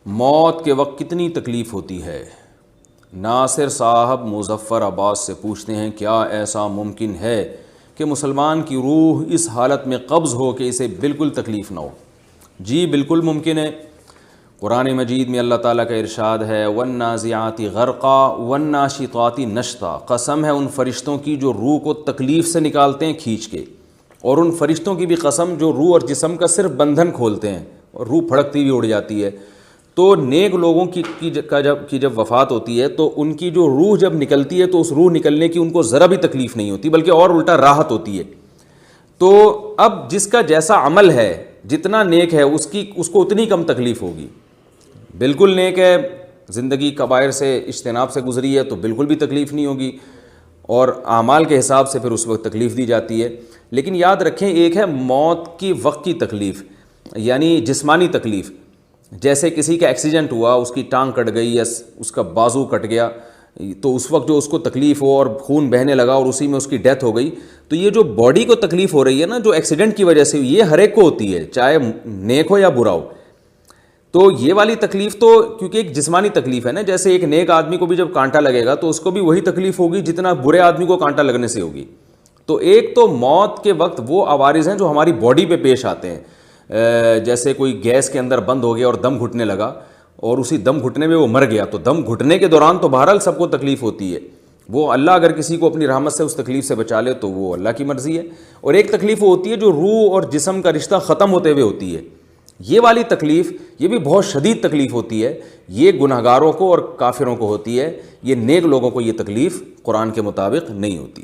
موت کے وقت کتنی تکلیف ہوتی ہے؟ ناصر صاحب مظفر آباد سے پوچھتے ہیں کیا ایسا ممکن ہے کہ مسلمان کی روح اس حالت میں قبض ہو کہ اسے بالکل تکلیف نہ ہو؟ جی بالکل ممکن ہے۔ قرآن مجید میں اللہ تعالیٰ کا ارشاد ہے وَالنَّازِعَاتِ غَرْقًا وَالنَّاشِطَاتِ نَشْطًا، قسم ہے ان فرشتوں کی جو روح کو تکلیف سے نکالتے ہیں کھینچ کے، اور ان فرشتوں کی بھی قسم جو روح اور جسم کا صرف بندھن کھولتے ہیں اور روح پھڑکتی ہوئی اڑ جاتی ہے۔ تو نیک لوگوں کی جب وفات ہوتی ہے تو ان کی جو روح جب نکلتی ہے تو اس روح نکلنے کی ان کو ذرا بھی تکلیف نہیں ہوتی، بلکہ اور الٹا راحت ہوتی ہے۔ تو اب جس کا جیسا عمل ہے، جتنا نیک ہے اس کو اتنی کم تکلیف ہوگی۔ بالکل نیک ہے، زندگی کبائر سے اجتناب سے گزری ہے تو بالکل بھی تکلیف نہیں ہوگی، اور اعمال کے حساب سے پھر اس وقت تکلیف دی جاتی ہے۔ لیکن یاد رکھیں ایک ہے موت کی وقت کی تکلیف، یعنی جسمانی تکلیف، جیسے کسی کا ایکسیڈنٹ ہوا، اس کی ٹانگ کٹ گئی یا اس کا بازو کٹ گیا، تو اس وقت جو اس کو تکلیف ہو اور خون بہنے لگا اور اسی میں اس کی ڈیتھ ہو گئی، تو یہ جو باڈی کو تکلیف ہو رہی ہے نا جو ایکسیڈنٹ کی وجہ سے، یہ ہر ایک کو ہوتی ہے، چاہے نیک ہو یا برا ہو۔ تو یہ والی تکلیف تو کیونکہ ایک جسمانی تکلیف ہے نا، جیسے ایک نیک آدمی کو بھی جب کانٹا لگے گا تو اس کو بھی وہی تکلیف ہوگی جتنا برے آدمی کو کانٹا لگنے سے ہوگی۔ تو ایک تو موت کے وقت وہ عوارض ہیں جو ہماری باڈی پہ پیش آتے ہیں، جیسے کوئی گیس کے اندر بند ہو گیا اور دم گھٹنے لگا اور اسی دم گھٹنے میں وہ مر گیا، تو دم گھٹنے کے دوران تو بہرحال سب کو تکلیف ہوتی ہے، وہ اللہ اگر کسی کو اپنی رحمت سے اس تکلیف سے بچا لے تو وہ اللہ کی مرضی ہے۔ اور ایک تکلیف وہ ہوتی ہے جو روح اور جسم کا رشتہ ختم ہوتے ہوئے ہوتی ہے، یہ والی تکلیف یہ بھی بہت شدید تکلیف ہوتی ہے، یہ گنہگاروں کو اور کافروں کو ہوتی ہے، یہ نیک لوگوں کو یہ تکلیف قرآن کے مطابق نہیں ہوتی۔